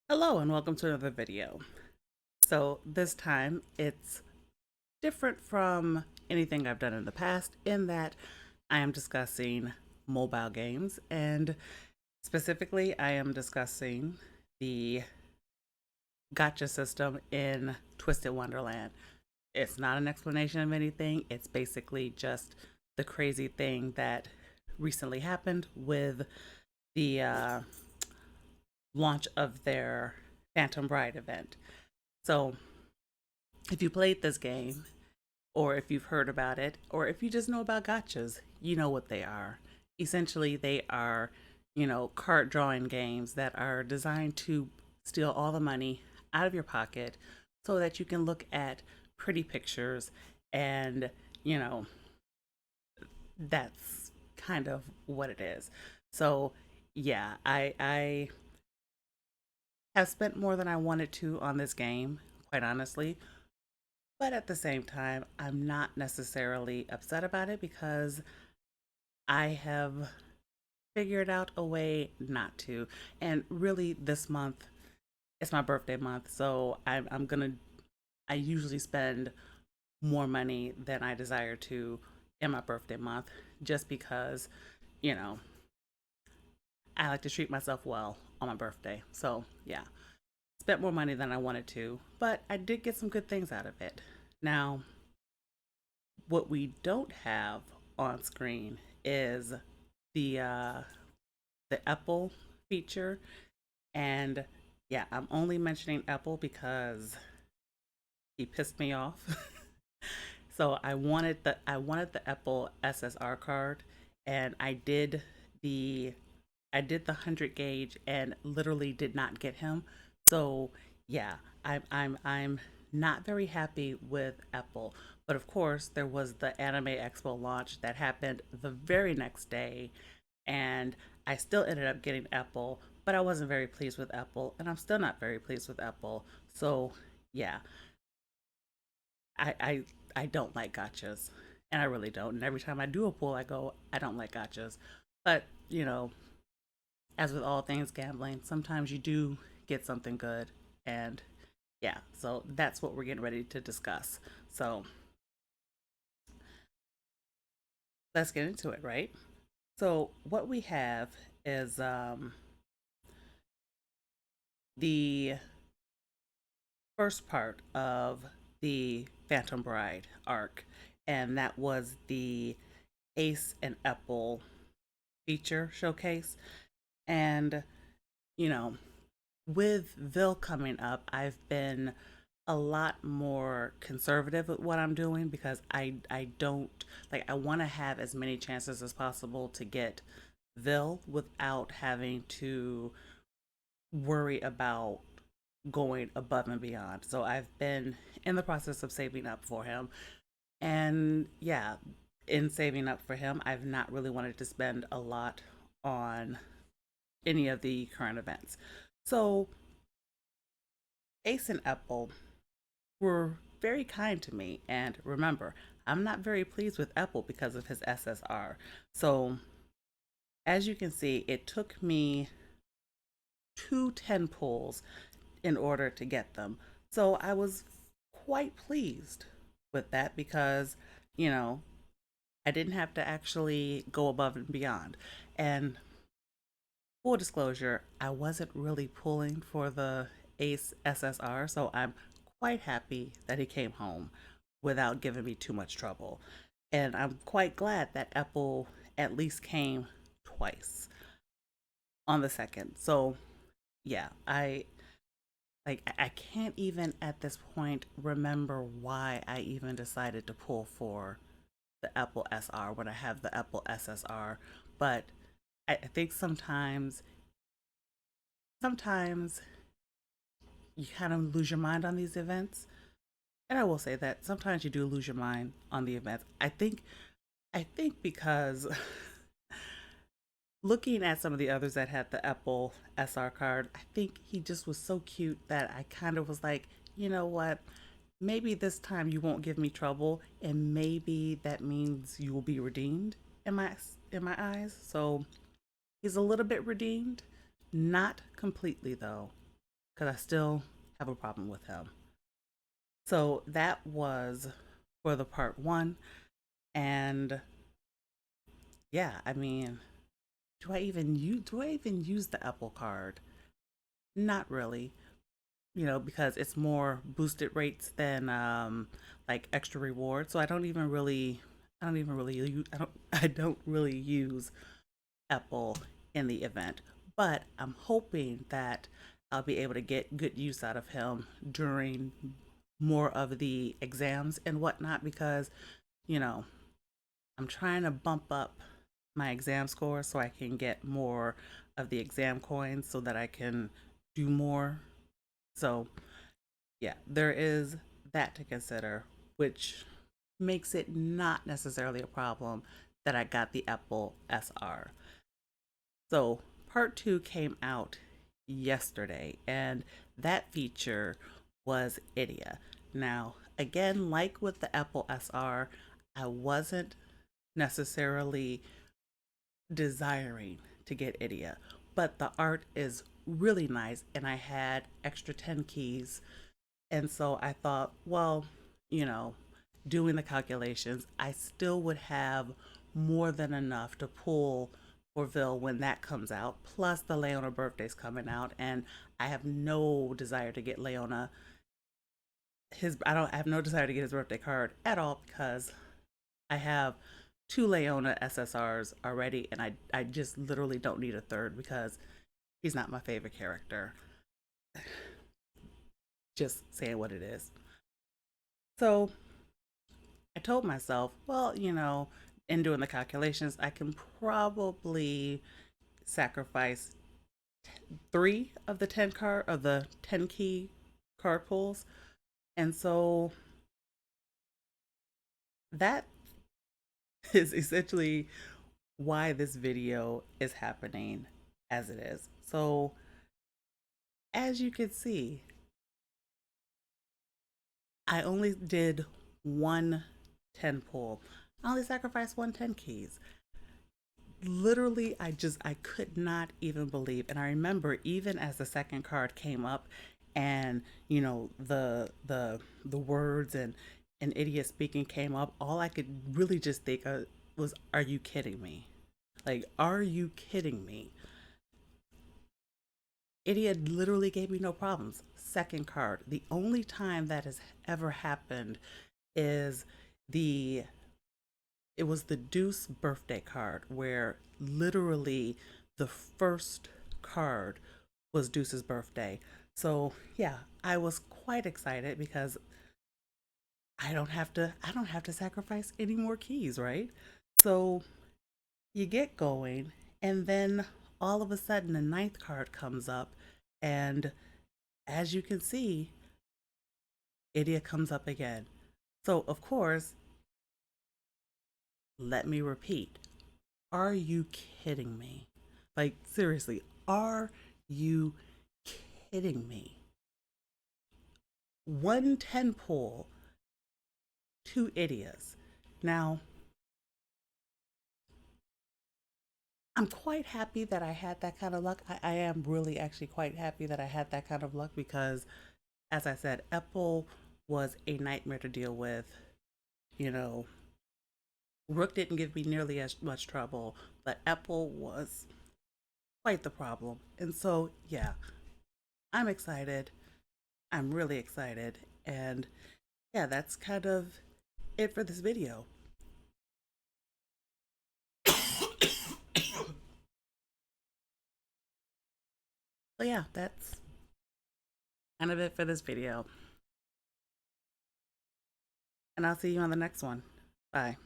Hello and welcome to another video. So this time it's different from anything I've done in the past in that I am discussing mobile games, and specifically I am discussing the Gotcha system in Twisted Wonderland. It's not an explanation of anything, it's basically just the crazy thing that recently happened with the launch of their Phantom Bride event. So if you played this game, or if you've heard about it, or if you just know about gotchas, you know what they are. Essentially, they are, card drawing games that are designed to steal all the money out of your pocket so that you can look at pretty pictures and, you know, that's kind of what it is. So, yeah, I have spent more than I wanted to on this game, quite honestly. But at the same time, I'm not necessarily upset about it because I have figured out a way not to. And really, this month, it's my birthday month. So I usually spend more money than I desire to in my birthday month just because, you know, I like to treat myself well on my birthday. So, yeah, spent more money than I wanted to, but I did get some good things out of it. Now, what we don't have on screen is the uh, the Apple feature, and yeah, I'm only mentioning Apple because he pissed me off. So I wanted the Apple SSR card, and the I did the 100 gauge and literally did not get him. So yeah, I'm not very happy with Apple. But of course, there was the Anime Expo launch that happened the very next day, and I still ended up getting Apple, but I wasn't very pleased with Apple, and I'm still not very pleased with Apple. So yeah, I I, I don't like gotchas, and I really don't. And every time I do a pull, I go, I don't like gotchas. But as with all things gambling, sometimes you do get something good, and yeah, so that's what we're getting ready to discuss. So let's get into it, right? So what we have is the first part of the Phantom Bride arc, and that was the Ace and Apple feature showcase. And, you know, with Ville coming up, I've been a lot more conservative with what I'm doing because I don't like I want to have as many chances as possible to get Ville without having to worry about going above and beyond. So I've been in the process of saving up for him. And yeah, in saving up for him, I've not really wanted to spend a lot on any of the current events. So Ace and Apple were very kind to me. And remember, I'm not very pleased with Apple because of his SSR. So as you can see, it took me 2 10 pulls in order to get them. So I was quite pleased with that because, you know, I didn't have to actually go above and beyond. And full disclosure, I wasn't really pulling for the Ace SSR, so I'm quite happy that he came home without giving me too much trouble. And I'm quite glad that Apple at least came twice on the second. So, yeah, I can't even at this point remember why I even decided to pull for the Apple SR when I have the Apple SSR, but I think sometimes you kind of lose your mind on these events. And I will say that sometimes you do lose your mind on the events. I think because looking at some of the others that had the Apple SR card, I think he just was so cute that I kind of was like, you know what? Maybe this time you won't give me trouble, and maybe that means you will be redeemed in my eyes. So he's a little bit redeemed, not completely though. because I still have a problem with him. So that was for the part one. And yeah, I mean, do I even use the Apple card? Not really, because it's more boosted rates than like extra rewards. So I don't really use Apple in the event. But I'm hoping that I'll be able to get good use out of him during more of the exams and whatnot because, you know, I'm trying to bump up my exam score so I can get more of the exam coins so that I can do more. So, yeah, there is that to consider, which makes it not necessarily a problem that I got the Apple SR. So, part two came out yesterday, and that feature was Idia. Now, again, like with the Apple SR, I wasn't necessarily desiring to get Idia, but the art is really nice, and I had extra 10 keys. And so I thought, well, you know, doing the calculations, I still would have more than enough to pull for Ville when that comes out. Plus, the Leona birthday's coming out, and I have no desire to get Leona I have no desire to get his birthday card at all because I have two Leona SSRs already, and I just literally don't need a third because he's not my favorite character. Just saying what it is. So I told myself, well, in doing the calculations, I can probably sacrifice three of the 10 key card pulls. And so that is essentially why this video is happening as it is. So as you can see, I only did one 10 pull. I only sacrificed 110 keys. Literally, I could not even believe. And I remember even as the second card came up and the words and idiot speaking came up, all I could really just think of was, are you kidding me? Like, are you kidding me? Idiot literally gave me no problems. Second card. The only time that has ever happened is the it was the Deuce birthday card where literally the first card was Deuce's birthday. So yeah, I was quite excited because I don't have to sacrifice any more keys, right? So you get going, and then all of a sudden the ninth card comes up, and as you can see, Idia comes up again. So of course, let me repeat, are you kidding me? Like, seriously, are you kidding me? 110 pull, two idiots. Now, I'm quite happy that I had that kind of luck. I am really actually quite happy that I had that kind of luck because, as I said, Apple was a nightmare to deal with. You know, Rook didn't give me nearly as much trouble, but Apple was quite the problem. And so, yeah, I'm excited. I'm really excited. And yeah, that's kind of it for this video. So yeah, that's kind of it for this video. And I'll see you on the next one. Bye.